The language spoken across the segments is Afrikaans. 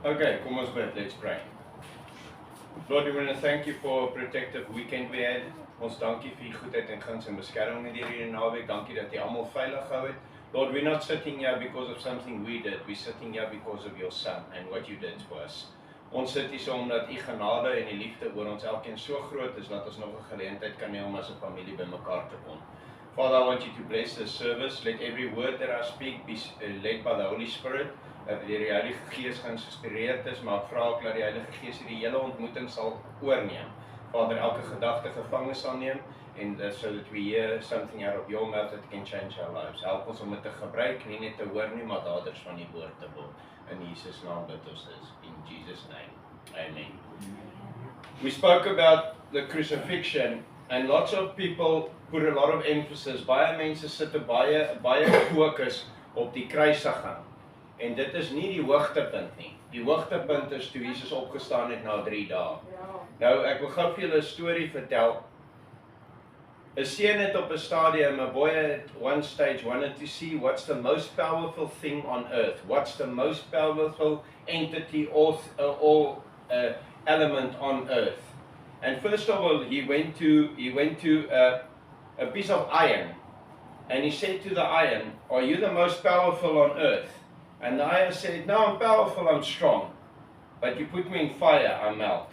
Okay, kom ons bid. Let's pray. Lord, we want to thank you for a protective weekend we had. Ons dankie vir u goedheid en guns en beskerming in hierdie naweek. Dankie dat u almal veilig gehou het. Lord, we're not sitting here because of something we did. We're sitting here because of your son and what you did for us. Ons sit hier so omdat u genade en die liefde oor ons elkeen so groot is dat ons nog 'n geleentheid kan hê om as 'n familie bymekaar te kom. Father, I want you to bless this service. Let every word that I speak be led by the Holy Spirit. Dat die Heilige Gees geïnspireerd is, maar ek vra ook dat die Heilige Gees hierdie hele ontmoeting sal oorneem. Vader, elke gedagte gevange sal neem and so that we hear something out of your mouth that can change our lives. Help ons om dit te gebruik, nie net te hoor nie, maar daders van die woord te word. In Jesus naam bid ons dit. In Jesus name. Amen. We spoke about the crucifixion and lots of people put a lot of emphasis. Baie mense sit baie fokus op die kruisiging. En dit is nie die hoogtepunt nie. Die hoogtepunt is toe Jesus opgestaan het na 3 dae. Nou ek wil gou vir julle 'n storie vertel. 'n Seun het op 'n stadium, 'n boy at one stage wanted to see what's the most powerful thing on earth. What's the most powerful entity or element on earth. And first of all, he went to a piece of iron, and he said to the iron, "Are you the most powerful on earth?" And the iron said, "No, I'm powerful, I'm strong, but you put me in fire, I melt."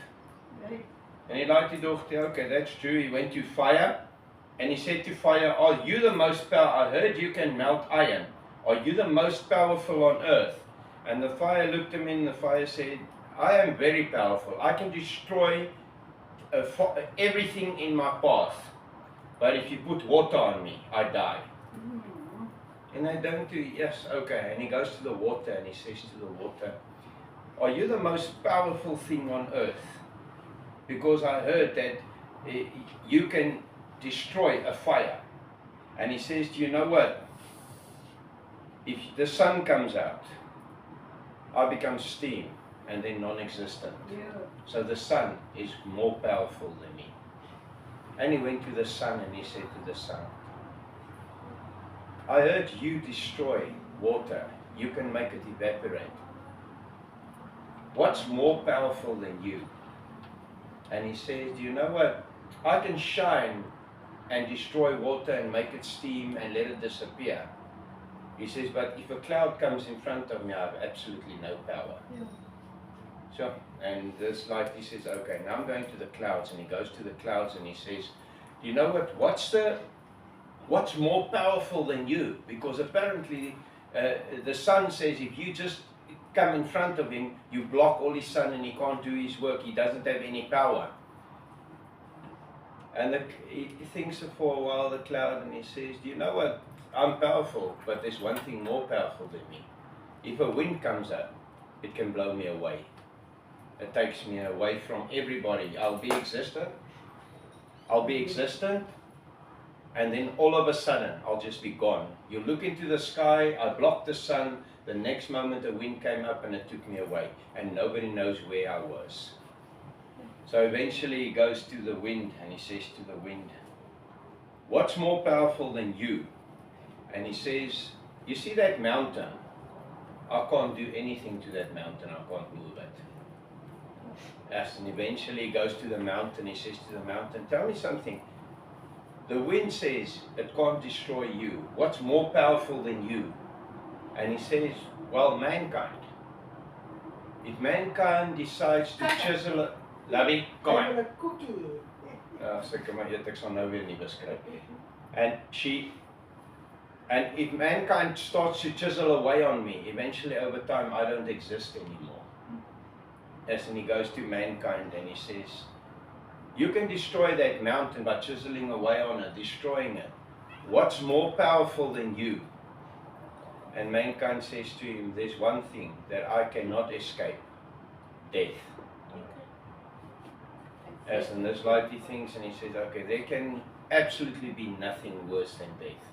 And he liked it off. Okay, that's true. He went to fire, and he said to fire, "Are you the most powerful? I heard you can melt iron. Are you the most powerful on earth?" And the fire looked him in the fire, said, "I am very powerful. I can destroy everything in my path. But if you put water on me, I die." And I don't do, yes, okay. And he goes to the water and he says to the water, "Are you the most powerful thing on earth? Because I heard that you can destroy a fire." And he says, "Do you know what? If the sun comes out, I become steam and then non-existent. So the sun is more powerful than me." And he went to the sun and he said to the sun, "I heard you destroy water. You can make it evaporate. What's more powerful than you?" And he says, "Do you know what? I can shine and destroy water and make it steam and let it disappear." He says, "But if a cloud comes in front of me, I have absolutely no power." So, and this life, he says, "Okay, now I'm going to the clouds." And he goes to the clouds and he says, "Do you know what? What's more powerful than you?" Because apparently the sun says if you just come in front of him, you block all his sun and he can't do his work. He doesn't have any power. And he thinks for a while, the cloud, and he says, "Do you know what? I'm powerful, but there's one thing more powerful than me. If a wind comes up, it can blow me away. It takes me away from everybody. I'll be existent, and then all of a sudden, I'll just be gone. You look into the sky, I blocked the sun, the next moment the wind came up and it took me away, and nobody knows where I was." So eventually he goes to the wind and he says to the wind, "What's more powerful than you?" And he says, "You see that mountain? I can't do anything to that mountain. I can't move it." Yes, and eventually he goes to the mountain. He says to the mountain, "Tell me something. The wind says it can't destroy you. What's more powerful than you?" And he says, "Well, mankind. If mankind decides to chisel it..." Lovey, kom aan. Seker maar eet, ek sal nou weer nie beskryf. And if mankind starts to chisel away on me, eventually over time I don't exist anymore." Yes, and he goes to mankind and he says, "You can destroy that mountain by chiseling away on it, destroying it. What's more powerful than you?" And mankind says to him, "There's one thing that I cannot escape, death." Yes, and this life he thinks and he says, okay, there can absolutely be nothing worse than death,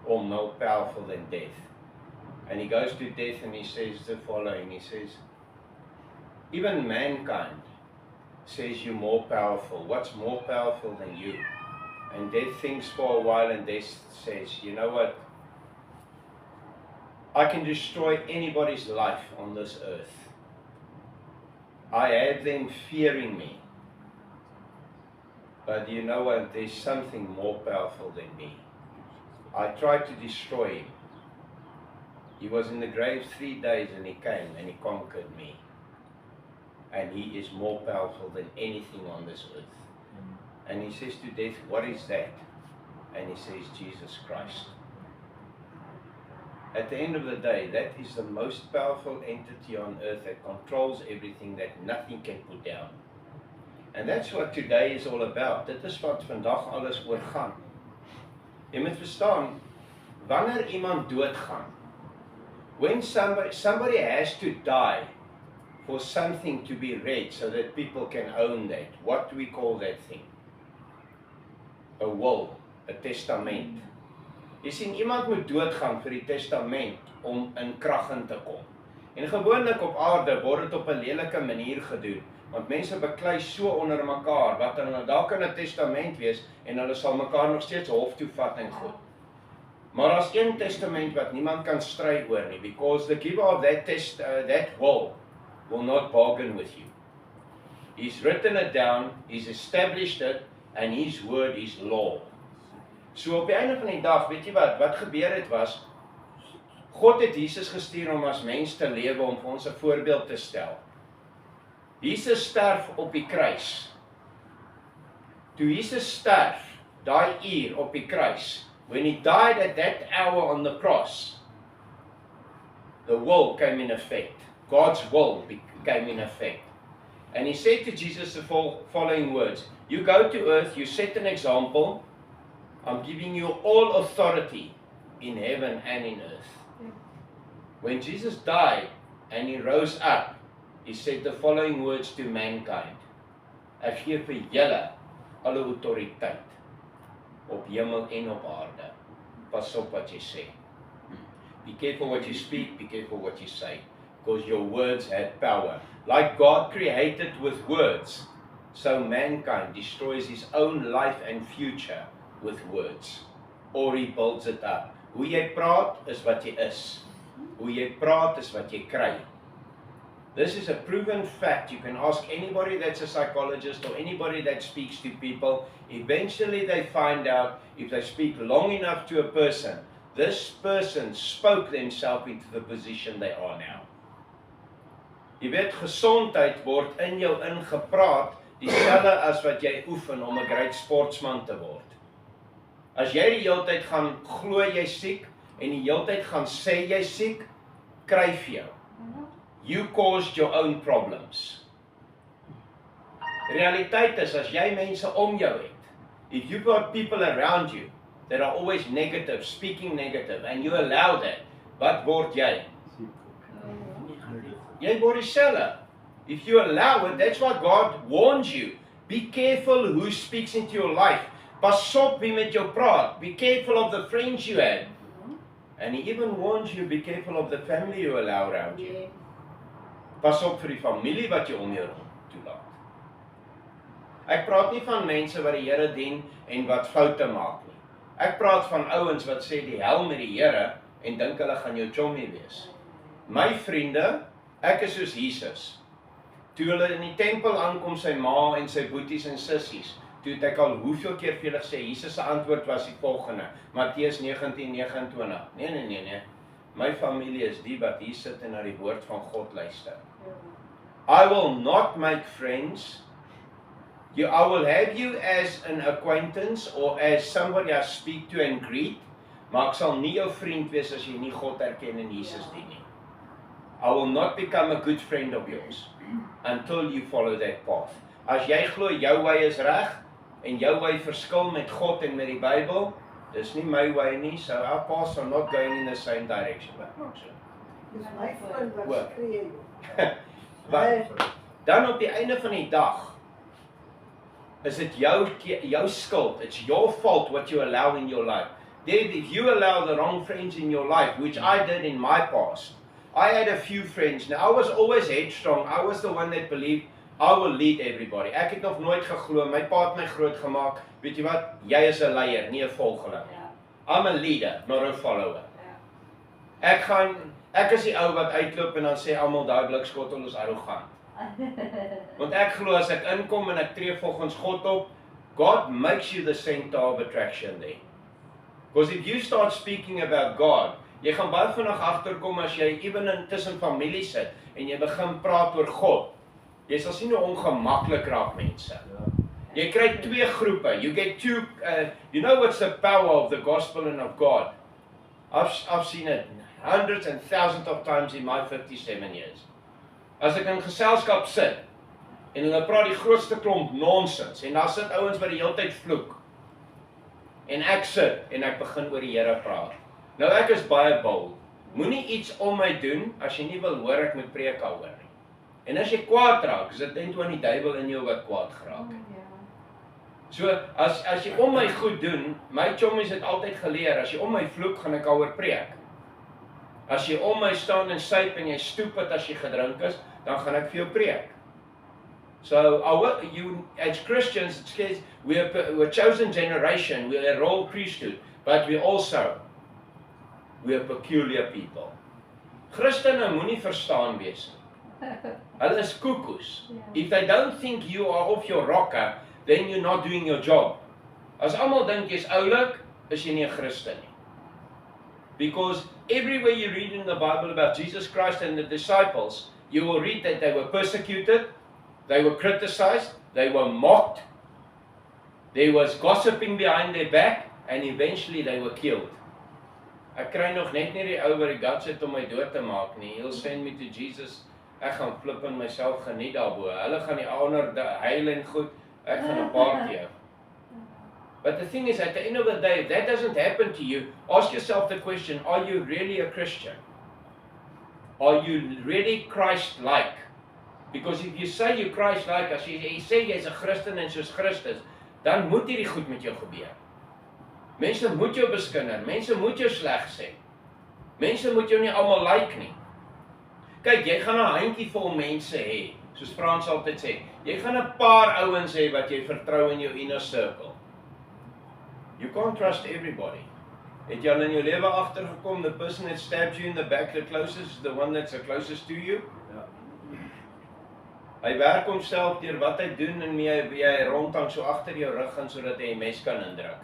or more powerful than death. And he goes to death and he says the following, he says, "Even mankind says you're more powerful. What's more powerful than you?" And death thinks for a while and death says, "You know what? I can destroy anybody's life on this earth, I had them fearing me. But you know what? There's something more powerful than me. I tried to destroy him. He was in the grave 3 days and he came and he conquered me. And he is more powerful than anything on this earth. And he says to death, what is that? And he says, Jesus Christ. At the end of the day, that is the most powerful entity on earth that controls everything that nothing can put down. And that's what today is all about. Dit is wat vandag alles oor gaan. Jy moet verstaan, wanneer iemand doodgaan, when somebody has to die for something to be read so that people can own that, what do we call that thing? A will, a testament. Jy sien, iemand moet doodgaan vir die testament om in krag in te kom. En gewoonlik op aarde word dit op 'n lelike manier gedoen, want mense beklei so onder mekaar, wat dan daar kan 'n testament wees, en hulle sal mekaar nog steeds hof toe vat en goed. Maar daar's een testament wat niemand kan stry oor nie, because the giver of that will not bargain with you. He's written it down, he's established it, and his word is law. So op die einde van die dag, weet jy wat gebeur het was, God het Jesus gestuur om as mens te lewe, om vir ons 'n voorbeeld te stel. Jesus sterf op die kruis. Toe Jesus sterf, daai uur op die kruis, when he died at that hour on the cross, the will came in effect. God's will came in effect. And he said to Jesus the following words, you go to earth, you set an example, I'm giving you all authority in heaven and in earth. When Jesus died and he rose up, he said the following words to mankind. Ek gee vir julle alle autoriteit op hemel en op aarde. Pas op wat jy sê. Be careful what you speak, be careful what you say, because your words had power. Like God created with words, so mankind destroys his own life and future with words, or he builds it up. Hoe jy praat is wat jy is. Hoe jy praat is wat jy kry. This is a proven fact. You can ask anybody that's a psychologist or anybody that speaks to people. Eventually they find out, if they speak long enough to a person, this person spoke themselves into the position they are now. Jy weet, gesondheid word in jou ingepraat, dieselfde as wat jy oefen om 'n great sportsman te word. As jy die hele tyd gaan glo jy siek en die hele tyd gaan sê jy siek, kry vir jou. You caused your own problems. Realiteit is, as jy mense om jou het, if you've got people around you that are always negative, speaking negative, and you allow that, wat word jy? Jy word dieselfde. If you allow it, that's why God warns you. Be careful who speaks into your life. Pas op wie met jou praat. Be careful of the friends you have. And he even warns you, be careful of the family you allow around you. Pas op vir die familie wat jy om jou toelaat. Ek praat nie van mense wat die Here dien en wat foute maak nie. Ek praat van ouens wat sê die hel met die Here en dink hulle gaan jou chommy wees. My vriende, ek is soos Jesus. Toe hulle in die tempel aankom, sy ma en sy boeties en sissies, toe het ek al hoeveel keer vir julle gesê, Jesus se antwoord was die volgende, Matteus 19:29. Nee. My familie is die wat hier sit en na die woord van God luister. I will not make friends. I will have you as an acquaintance or as somebody I speak to and greet, maar ek sal nie jou vriend wees as jy nie God erken en Jesus dien nie. I will not become a good friend of yours until you follow that path. As jy glo jou wy is reg en jou wy verskil met God en met die Bybel, dis nie my wy nie, so our paths are not going in the same direction. Dis my vriend wat skree. Dan op die einde van die dag is dit jou skuld. It's your fault what you allow in your life. If you allow the wrong friends in your life, which I did in my past, I had a few friends. Now, I was always headstrong. I was the one that believed I will lead everybody. Ek het nog nooit geglo, my pa het my groot gemaak. Weet jy wat? Jy is 'n leier, nie 'n volgeling nie. I'm a leader, not a follower. Ek is die ou wat uitloop en dan sê almal daai blikskottel is arrogant. Want ek glo as ek inkom en ek tree volgens God op, God makes you the center of attraction there. Because if you start speaking about God, jy gaan baie vinnig agterkom as jy ewen tussen familie sit en jy begin praat oor God. Jy sal sien hoe ongemaklik raak mense. Jy kry twee groepe. You get two, you know what's the power of the gospel and of God? I've seen it hundreds and thousands of times in my 57 years. As ek in geselskap sit en hulle praat die grootste klomp nonsens en daar sit ouens wat die hele tyd vloek. En ek sit en ek begin oor die Here praat. Nou ek is baie bold. Moenie iets om my doen as jy nie wil hoor ek moet preek daaroor nie. En as jy kwaad raak, is dit net aan die duiwel in jou wat kwaad geraak het. So, as jy om my goed doen, my chommies het altyd geleer, as jy om my vloek, gaan ek daaroor preek. As jy om my staan en suip en jy stoep het as jy gedrink is, dan gaan ek vir jou preek. So, as Christians, it says, we're a chosen generation, we're a royal priesthood, but we're peculiar people. Christene moenie verstaan wees nie. Hulle is koekoes. If they don't think you are off your rocker, then you're not doing your job. As almal dink jy's oulik, is jy nie 'n Christen nie. Because everywhere you read in the Bible about Jesus Christ and the disciples, you will read that they were persecuted, they were criticized, they were mocked, there was gossiping behind their back, and eventually they were killed. Ek kry nog net nie die ou wat die guts het om my dood te maak nie. He'll send me to Jesus. Ek gaan flip in myself geniet daarbo. Hulle gaan die ander heil en goed. Ek gaan 'n party hou. But the thing is, at the end of the day, if that doesn't happen to you, ask yourself the question, are you really a Christian? Are you really Christ-like? Because if you say you're Christ-like, as jy sê jy's 'n Christen en soos Christus, dan moet hierdie goed met jou gebeur. Mense moet jou beskinder, mense moet jou sleg sê. Mense moet jou nie almal like nie. Kyk, jy gaan 'n handjie vol mense hê, soos Frans altyd sê. Jy gaan 'n paar ouens hê wat jy vertrou in jou inner circle. You can't trust everybody. Het jy al in jou lewe agtergekom, the person that stabbed you in the back the closest, the one that's the closest to you? Ja. Hy werk homself deur wat hy doen en hy rondhang so agter jou rug in sodat hy 'n mes kan indruk.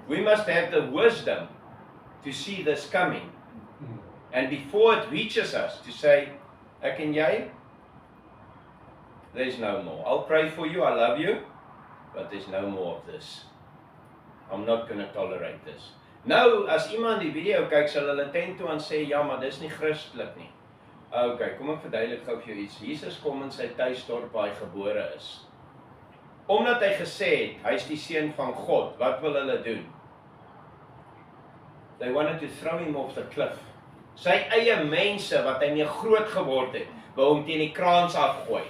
We must have the wisdom to see this coming. And before it reaches us, to say, ek en jy, there's no more. I'll pray for you, I love you, but there's no more of this. I'm not going to tolerate this. Nou, as iemand die video kyk, sal hulle tent toe en sê, ja, maar dis nie Christelik nie. Okay, kom ek verduidelik gou vir jou iets. Jesus kom in sy tuisdorp waar hy gebore is. Omdat hy gesê het, hy is die seun van God, wat wil hulle doen? They wanted to throw him off the cliff. Sy eie mense, wat hy mee groot geword het, wou hom teen die kraans afgooi.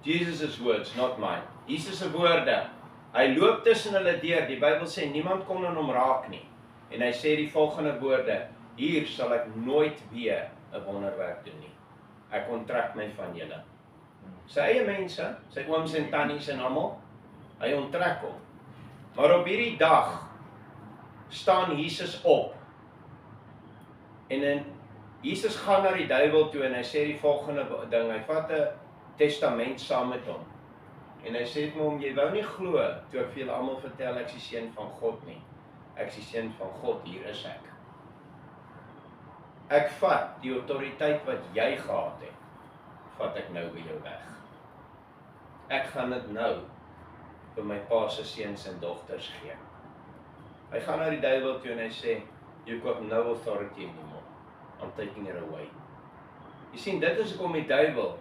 Jesus' words, not mine. Jesus' woorde. Hy loop tussen hulle deur, die Bybel sê, niemand kon aan hom raak nie. En hy sê die volgende woorde, hier sal ek nooit weer 'n wonderwerk doen nie. Ek onttrek my van julle. Sy eie mense, sy ooms en tannies en almal, hy onttrek hom. Maar op hierdie dag, staan Jesus op. En Jesus gaan na die duiwel toe en hy sê die volgende ding, hy vat 'n testament saam met hom. En hy sê vir hom, jy wou nie glo, toe ek vir julle almal vertel, ek is die seun van God nie. Ek is die seun van God, hier is ek. Ek vat die autoriteit wat jy gehad het, vat ek nou by jou weg. Ek gaan dit nou vir my pa se seuns en dogters gee. Hy gaan na die duiwel toe en hy sê, you've got no authority anymore. I'm taking it away. Jy sien, dit is hoekom die duiwel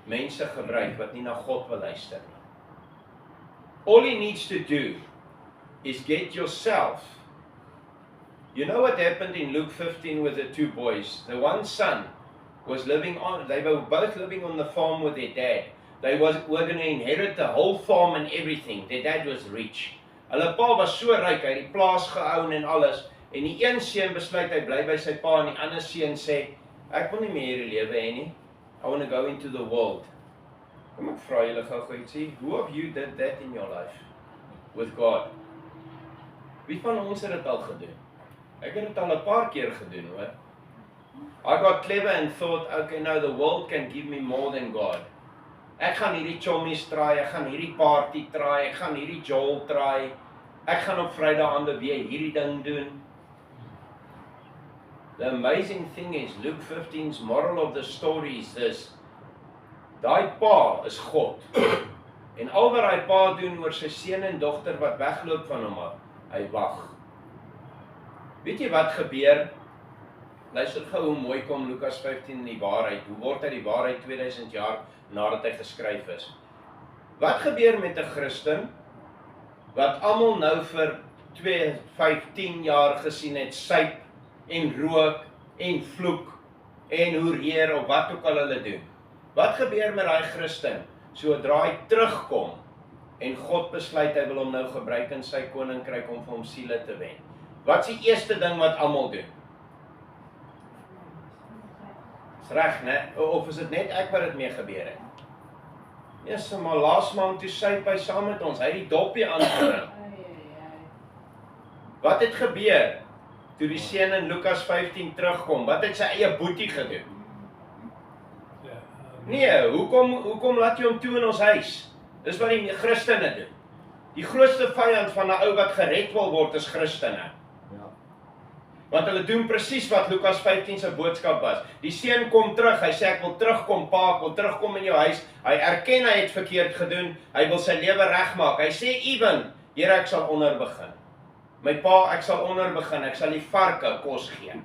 mense gebruik wat nie na God wil luister nie. All he needs to do is get yourself. You know what happened in Luke 15 with the two boys? The one son was they were both living on the farm with their dad. They were going to inherit the whole farm and everything. Their dad was rich. Hulle pa was so ryk, hy het die plaas geown en alles. En die een seun besluit hy bly by sy pa en die ander seun sê, ek wil nie meer hierdie lewe hê nie. I want to go into the world. Kom ek vra julle gou ietsie. Who of you did that in your life with God? Wie van ons het dit al gedoen? Ek het dit al 'n paar keer gedoen, hoor. I got clever and thought, okay, no, the world can give me more than God. Ek gaan hierdie chommies try, ek gaan hierdie party try, ek gaan hierdie Joel try, ek gaan op Vrydaande weer hierdie ding doen. The amazing thing is, Luke 15's moral of the story is this, daai pa is God, en al wat daai pa doen oor sy seun en dogter wat wegloop van hom af, hy wag. Weet jy wat gebeur? Luister gou hoe mooi kom Lukas 15 in die waarheid, hoe word hy die waarheid 2000 jaar nadat hy geskryf is. Wat gebeur met 'n Christen, wat almal nou vir 2, 5, 10 jaar gesien het, suip, en rook, en vloek, en hoereer, of wat ook al hulle doen. Wat gebeur met daai Christen, sodra hy terugkom, en God besluit hy wil hom nou gebruik in sy koninkryk om vir hom siele te wen? Wat is die eerste ding wat almal doen? Is reg, né? Of is dit net ek wat dit mee gebeur het? Yes, maar laas maand toe suip hy saam met ons, hy het die dopie aangebring. Wat het gebeur? Toe die seun in Lukas 15 terugkom, wat het sy eie boetie gedoen? Nee, hoekom laat jy hom toe in ons huis? Dis wat die Christene doen. Die grootste vyand van 'n ou wat gered wil word is Christene. Want hulle doen presies wat Lukas 15 se boodskap was. Die seun kom terug, hy sê ek wil terugkom pa, ek wil terugkom in jou huis. Hy erken hy het verkeerd gedoen, hy wil sy lewe regmaak. Hy sê ewen, Here ek sal onder begin. My pa, ek sal onder begin, ek sal die varke kos gee.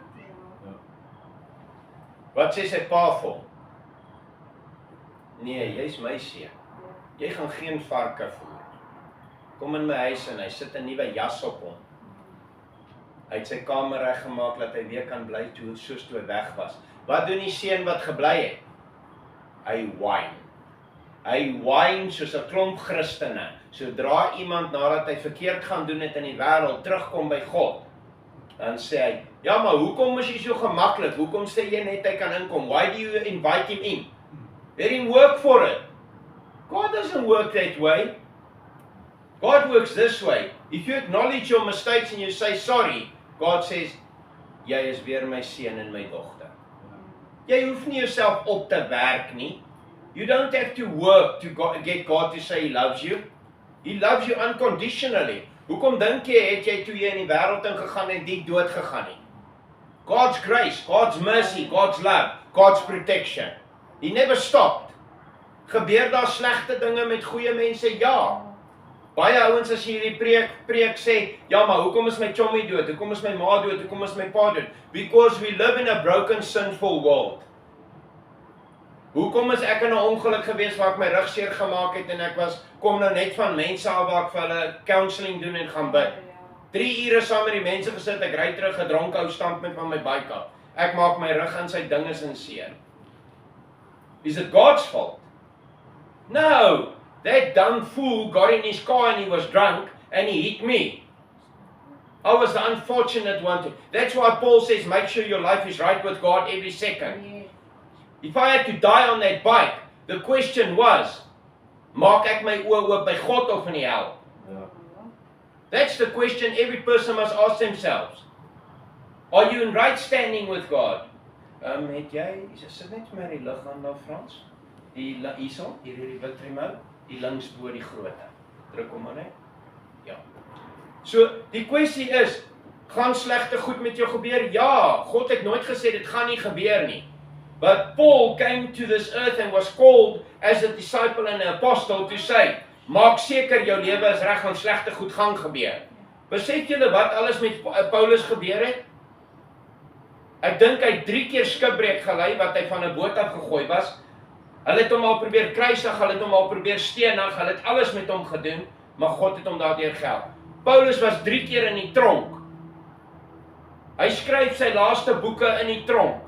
Wat sê sy pa vir hom? Nee, jy's my seun. Jy gaan geen varke voer. Kom in my huis en hy sit 'n nuwe jas op hom. Hy het sy kamer reggemaak dat hy weer kan bly soos toe hy weg was. Wat doen die seun wat gebly het? Hy whine. Hy whine soos 'n klomp Christene. Sodra iemand nadat hy verkeerd gaan doen het in die wêreld terugkom by God, dan sê hy, ja maar hoekom is jy so gemaklik? Hoekom sê jy net hy kan inkom? Why do you invite him in? Let him work for it. God doesn't work that way. God works this way. If you acknowledge your mistakes and you say sorry, God says, jy is weer my seun en my dogter. Jy hoef nie jouself op te werk nie. You don't have to work to get God to say He loves you. He loves you unconditionally. Hoekom dink jy het jy toe jy in die wêreld ingegaan en die dood gegaan nie? God's grace, God's mercy, God's love, God's protection. He never stopped. Gebeur daar slegte dinge met goeie mense? Ja. Baie ouens as jy hierdie preek sê, ja maar hoekom is my chommy dood? Hoekom is my ma dood? Hoekom is my pa dood? Because we live in a broken, sinful world. Hoekom is ek in 'n ongeluk gewees waar ek my rug seer gemaak het en ek kom nou net van mense af waar ek vir hulle counselling doen en gaan bid. 3 ure saam met die mense gesit, ek ry terug gedronk ou stamp met van my bike af. Ek maak my rug en sy dinges in seer. Is it God's fault? No! That dumb fool got in his car and he was drunk and he hit me. I was the unfortunate one. That's why Paul says, make sure your life is right with God every second. If I had to die on that bike, the question was, maak ek my oë oop by God of in die hel? That's the question every person must ask themselves. Are you in right standing with God? Het jy, sit net vir my die lig aan nou Frans? Hierso, hierdie wit remote, die links bo die groote. Druk hom maar net. Ja. So, die kwessie is, gaan slegte goed met jou gebeur? Ja, God het nooit gesê dit gaan nie gebeur nie. But Paul came to this earth and was called as a disciple and an apostle to say, maak seker jou lewe is reg want slegte goed gaan gebeur. Besef julle wat alles met Paulus gebeur het? Ek dink hy 3 keer skipbreek gelei wat hy van 'n boot af gegooi was. Hulle het hom al probeer kruisig, hulle het hom al probeer stenig, hulle het alles met hom gedoen, maar God het hom daardeur gehelp. Paulus was 3 keer in die tronk. Hy skryf sy laaste boeke in die tronk.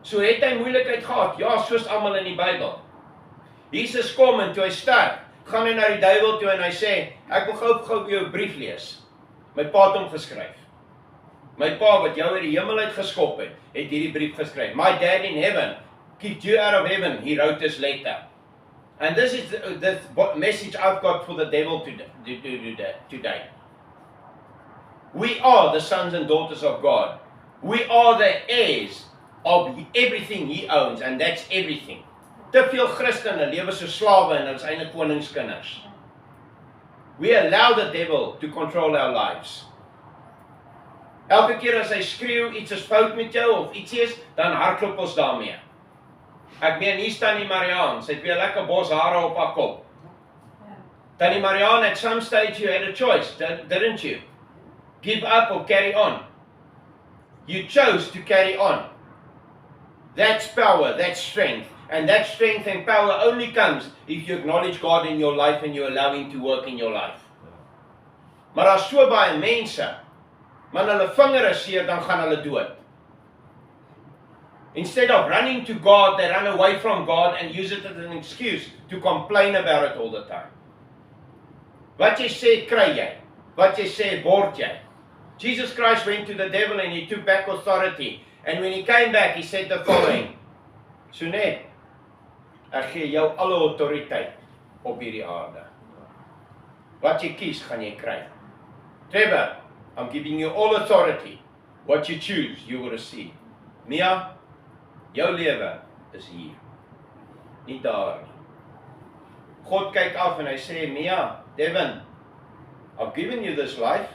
So het hy moeilikheid gehad, ja, soos almal in die Bybel. Jesus kom en toe hy sterf, gaan hy na die duiwel toe en hy sê, ek wil gou jou brief lees. My pa het hom geskryf. My pa wat jou uit die hemel uit geskop het hierdie brief geskryf. My dad in heaven, kicked you out of heaven, he wrote this letter. And this is the message I've got for the devil today. We are the sons and daughters of God. We are the heirs of everything he owns, and that's everything. Te veel Christene lewe so slawe en hulle is eintlik koningskinders. We allow the devil to control our lives. Elke keer as hy skreeu iets is fout met jou of iets is, dan hardloop ons daarmee. Ek meen, hier staan die Mariaan, sy het weer lekker bos hare op haar kop. Tannie Mariaan, at some stage you had a choice, didn't you? Give up or carry on. You chose to carry on. That's power, that's strength. And that strength and power only comes if you acknowledge God in your life and you allow Him to work in your life. Maar as so baie mense, man hulle vinger is seer, dan gaan hulle dood. Instead of running to God, they run away from God and use it as an excuse to complain about it all the time. Wat jy sê, kry jy. Wat jy sê, word jy. Jesus Christ went to the devil and he took back authority. And when he came back, he said the following. Sonet, ek gee jou alle autoriteit op hierdie aarde. Wat jy kies, gaan jy kry. Trevor, I'm giving you all authority. What you choose, you will receive. Mia, jou lewe is hier. Nie daar nie. God kyk af en hy sê, Mia, Devin, I've given you this life.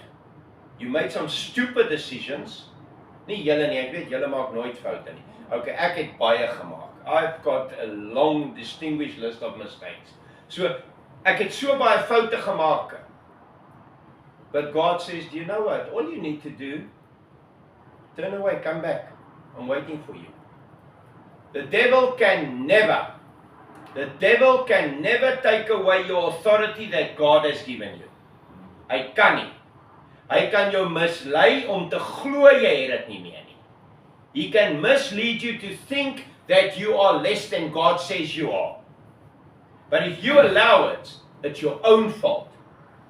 You made some stupid decisions. Nie julle nie, ek weet julle maak nooit foute nie. Okay, ek het baie gemaak. I've got a long, distinguished list of mistakes. So, ek het so baie foute gemaak. But God says, do you know what? All you need to do, turn away, come back. I'm waiting for you. The devil can never take away your authority that God has given you. Hy kan nie. Hy kan jou mislei om te glo jy het dit nie meer nie. He can mislead you to think that you are less than God says you are. But if you allow it, it's your own fault.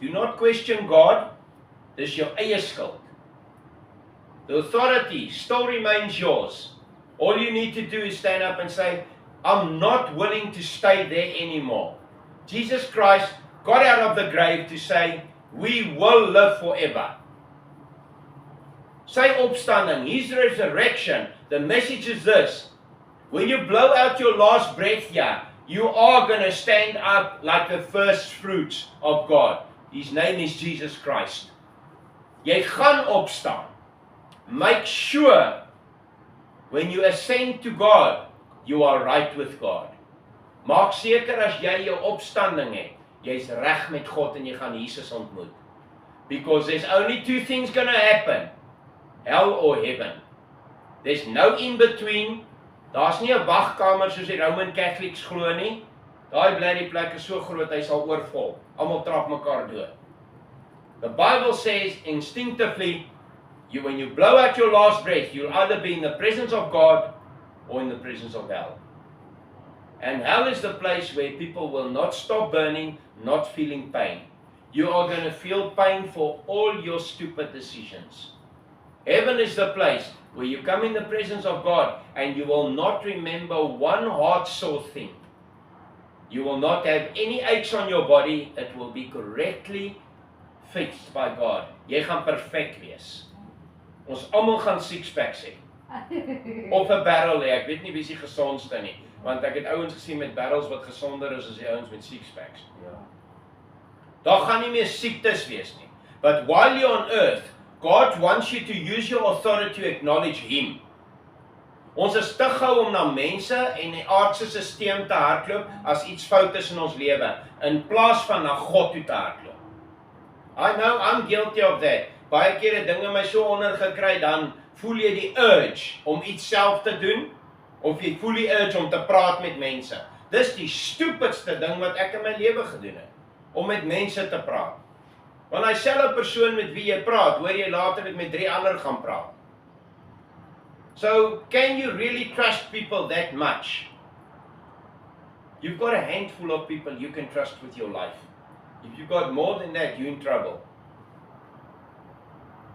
Do not question God. Dis jou eie skuld. The authority still remains yours. All you need to do is stand up and say, I'm not willing to stay there anymore. Jesus Christ got out of the grave to say, we will live forever. Sy opstanding, His resurrection, the message is this. When you blow out your last breath here, you are going to stand up like the first fruits of God. His name is Jesus Christ. Jy gaan opstaan. Make sure when you ascend to God, you are right with God. Maak seker as jy jou opstanding het, jy's reg met God en jy gaan Jesus ontmoet. Because there's only two things going to happen. Hell or heaven. There's no in between. Daar's nie 'n wagkamer soos die Roman Catholics glo nie. Daai bly plek is so groot hy sal oorvol. Almal trap mekaar dood. The Bible says instinctively, when you blow out your last breath, you'll either be in the presence of God or in the presence of hell. And hell is the place where people will not stop burning, not feeling pain. You are going to feel pain for all your stupid decisions. Heaven is the place where you come in the presence of God and you will not remember one heart sore thing. You will not have any aches on your body. It will be correctly fixed by God. Jy gaan perfek wees. Ons almal gaan six-packs hê. Of 'n barrel hê. Ek weet nie wie is die gesondste nie, want ek het ouens gesien met barrels wat gesonder is as die ouens met six-packs. Ja. Daar gaan nie meer siektes wees nie. But while you're on earth, God wants you to use your authority to acknowledge Him. Ons is te gou om na mense en die aardse stelsel te hardloop as iets fout is in ons lewe, in plaas van na God toe te hardloop. I know, I'm guilty of that. Baie kere dinge my so ondergekry, dan voel jy die urge om iets self te doen, of jy voel die urge om te praat met mense. Dis die stupidste ding wat ek in my lewe gedoen het, om met mense te praat. Want hy selfe persoon met wie jy praat, hoor jy later met 3 ander gaan praat. So, can you really trust people that much? You've got a handful of people you can trust with your life. If you've got more than that, you're in trouble.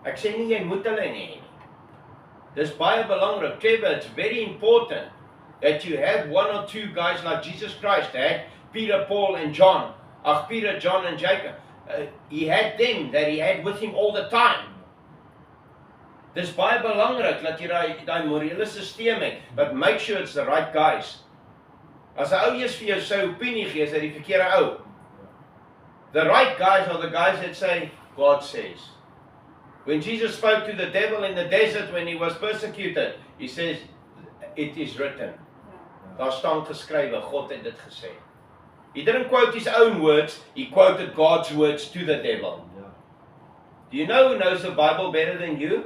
Ek sê nie jy moet hulle nie. Dis baie belangrik. Trevor, it's very important that you have 1 or 2 guys like Jesus Christ had, Peter, Paul and John. Peter, John and Jacob. He had them that he had with him all the time. Dis baie belangrik dat jy daai morele stelsel het, but make sure it's the right guys. As 'n ou eers vir jou sy opinie gee, is hy die verkeerde ou. The right guys are the guys that say, God says. When Jesus spoke to the devil in the desert when he was persecuted, he says, it is written. Daar staan geskrywe, God het dit gesê. He didn't quote his own words, he quoted God's words to the devil. Do you know who knows the Bible better than you?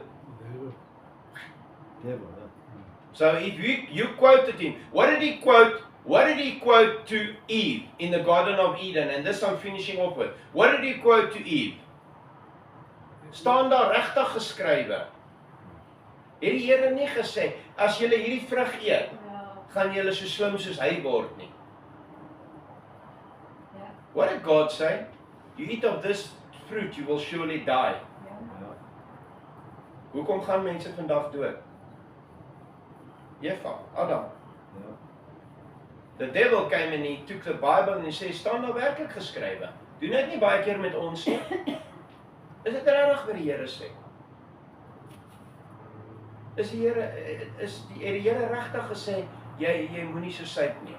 So if you quoted him, what did he quote? What did he quote to Eve in the Garden of Eden? And this I'm finishing off with. What did he quote to Eve? Staan daar regtig geskrywe. Het die Here nie gesê, as julle hierdie vrug eet, gaan julle so slim soos hy word nie. What did God say? You eat of this fruit, you will surely die. Hoekom gaan mense vandag dood? Eva, Adam. The devil came and he took the Bible and he said, staan daar werklik geskrywe. Doen dit nie baie keer met ons nie. Is dit regtig wat die Here sê? Het die Here regtig gesê, jy moenie so suip nie?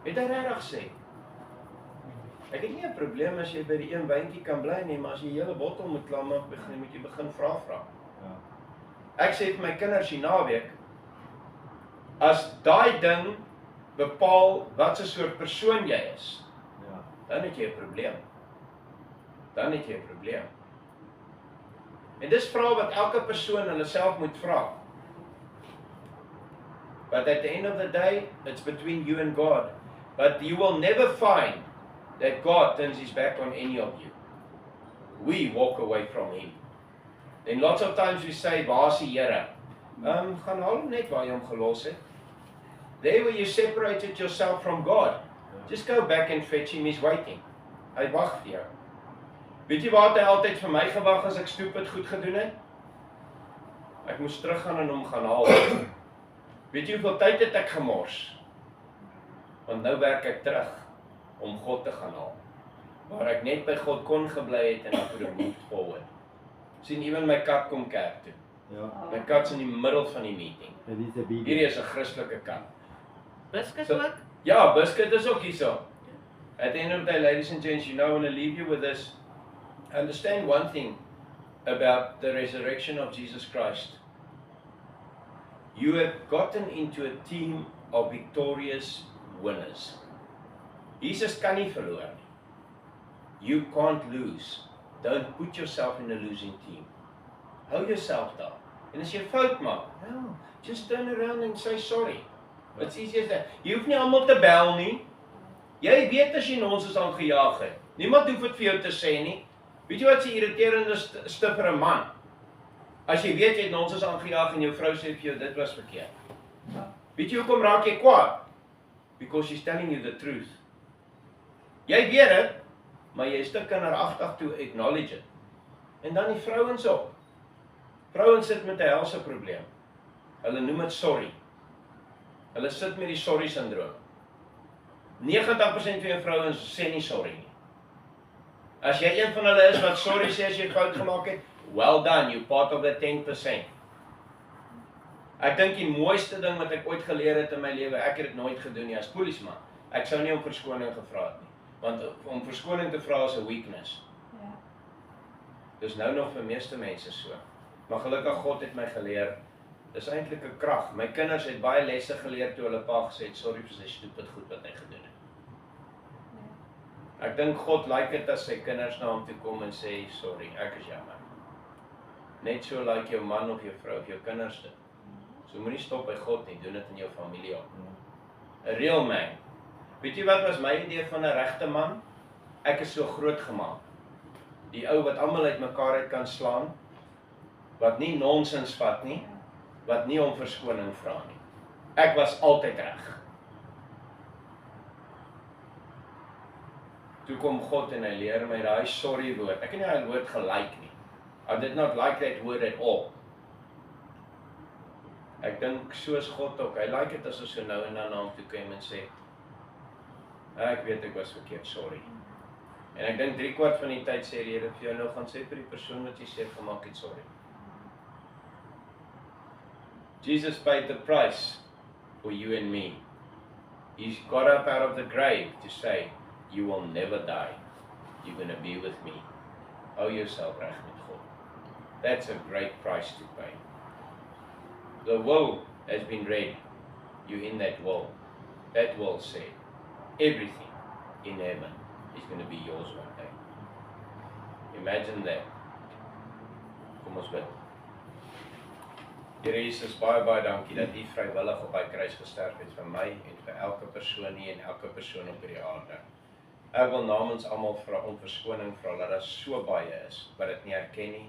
Het hy regtig sê? Ek het nie 'n probleem as jy by die een wyntjie kan bly nie, maar as jy die hele bottel moet klaarmaak, moet jy begin vra. Ek sê vir my kinders die naweek, as daai ding bepaal wat se soort persoon jy is, dan het jy 'n probleem. En dis vrae wat elke persoon hulle self moet vra. But at the end of the day, it's between you and God. But you will never find that God turns his back on any of you. We walk away from him. Then lots of times we say, waar is die Here? Gaan haal hom net waar jy hom gelos het. There where you separated yourself from God. Just go back and fetch him, he's waiting. Hy wag vir jou. Weet jy waar hy altyd vir my gewag as ek stupid goed gedoen het? Ek moes teruggaan en hom gaan haal. Weet jy hoeveel tyd het ek gemors? Want nou werk ek terug om God te gaan haal. Waar ek net by God kon gebly het en ek het move forward. Sien, even my kat kom kerk toe. My kat's in die middel van die meeting. Hierdie is 'n Christelike kat. Biscuit ook? Ja, Biscuit is ook hierso. At the end of the day, ladies and gents, I want to leave you with this. Understand one thing about the resurrection of Jesus Christ. You have gotten into a team of victorious winners. Jesus kan nie verloor nie. You can't lose. Don't put yourself in a losing team. Hou yourself daar. En as jy fout maak, just turn around and say sorry. It's easy as that. Jy hoef nie almal te bel nie. Jy weet as jy ons is aangejaag het. Niemand hoef dit vir jou te sê nie. Weet jy wat se irriterende stuk vir 'n man? As jy weet jy het ons is aangejaag en jou vrou sê vir jou dit was verkeerd. Weet jy hoekom raak jy kwaad? Because she's telling you the truth. Jy weet dit, maar jy is te kinderagtig toe acknowledge it. En dan die vrouens ook. Vrouens sit met 'n helse probleem. Hulle noem dit sorry. Hulle sit met die sorry syndroom. 90% van jou vrouens sê nie sorry nie. As jy een van hulle is wat sorry sê as jy fout gemaak het, well done, you're part of the 10%. Ek dink die mooiste ding wat ek ooit geleer het in my lewe, ek het dit nooit gedoen nie as polisieman. Ek sou nie om verskoning gevra het nie, want om verskoning te vra is 'n weakness. Dis nou nog vir meeste mense so. Maar gelukkig God het my geleer, dis eintlik 'n krag. My kinders het baie lesse geleer toe hulle pa gesê het, sorry vir sy stupid goed wat hy gedoen het. Ek dink God like dit as sy kinders na hom toe kom en sê, sorry, ek is jammer. Net so like jou man of jou vrou of jou kinders dit. So moenie stop by God nie, doen dit in jou familie ook. A real man. Weet jy wat was my idee van 'n regte man? Ek is so groot gemaak. Die ou wat almal uitmekaar uit kan slaan, wat nie nonsens vat nie, wat nie om verskoning vra nie. Ek was altyd reg. Toe kom God en hy leer my daai sorry woord. Ek het nie daai woord gelike nie. I did not like that word at all. Ek dink soos God ook. Hy like dit as ons so nou en dan na hom toe kom en sê, ek weet ek was verkeerd, sorry. En ek dink 3/4 van die tyd sê die Here vir jou nou gaan sê vir die persoon wat jy sê gemaak het sorry. Jesus paid the price for you and me. He's got up out of the grave to say, you will never die. You're going to be with me. Hou yourself reg met God. That's a great price to pay. The will has been read. You're in that will. That will say, everything in heaven is going to be yours one day. Imagine that. Kom ons bid. Here Jesus, baie dankie dat U vrywillig op daai kruis gesterf het vir my en vir elke persoon hier en elke persoon op hierdie aarde. Ek wil namens almal vra om verskoning vra dat daar so baie is wat dit nie erken nie,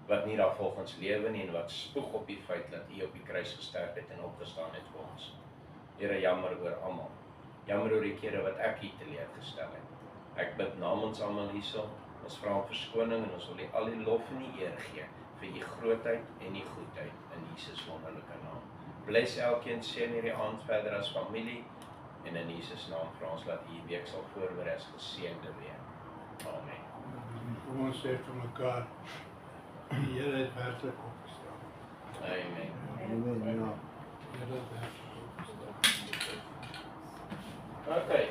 wat nie daar volgens lewe nie en wat spoeg op die feit dat U op die kruis gesterf het en opgestaan het vir ons. Here, jammer oor almal. Jammer oor die kere wat ek hier teleurgestel het. Ek bid namens almal hierso. Ons vra om verskoning en ons wil U al die lof en die eer gee vir U grootheid en U goedheid in Jesus wonderlike naam. Bless elkeen, seën hierdie aand verder as familie en in Jesus naam vra ons dat U week sal voorberei as geseënde week. Amen. Kom ons sê vir mekaar, die Here het werklik opgestaan. Amen. Amen. Die Here het werklik opgestaan. Okay.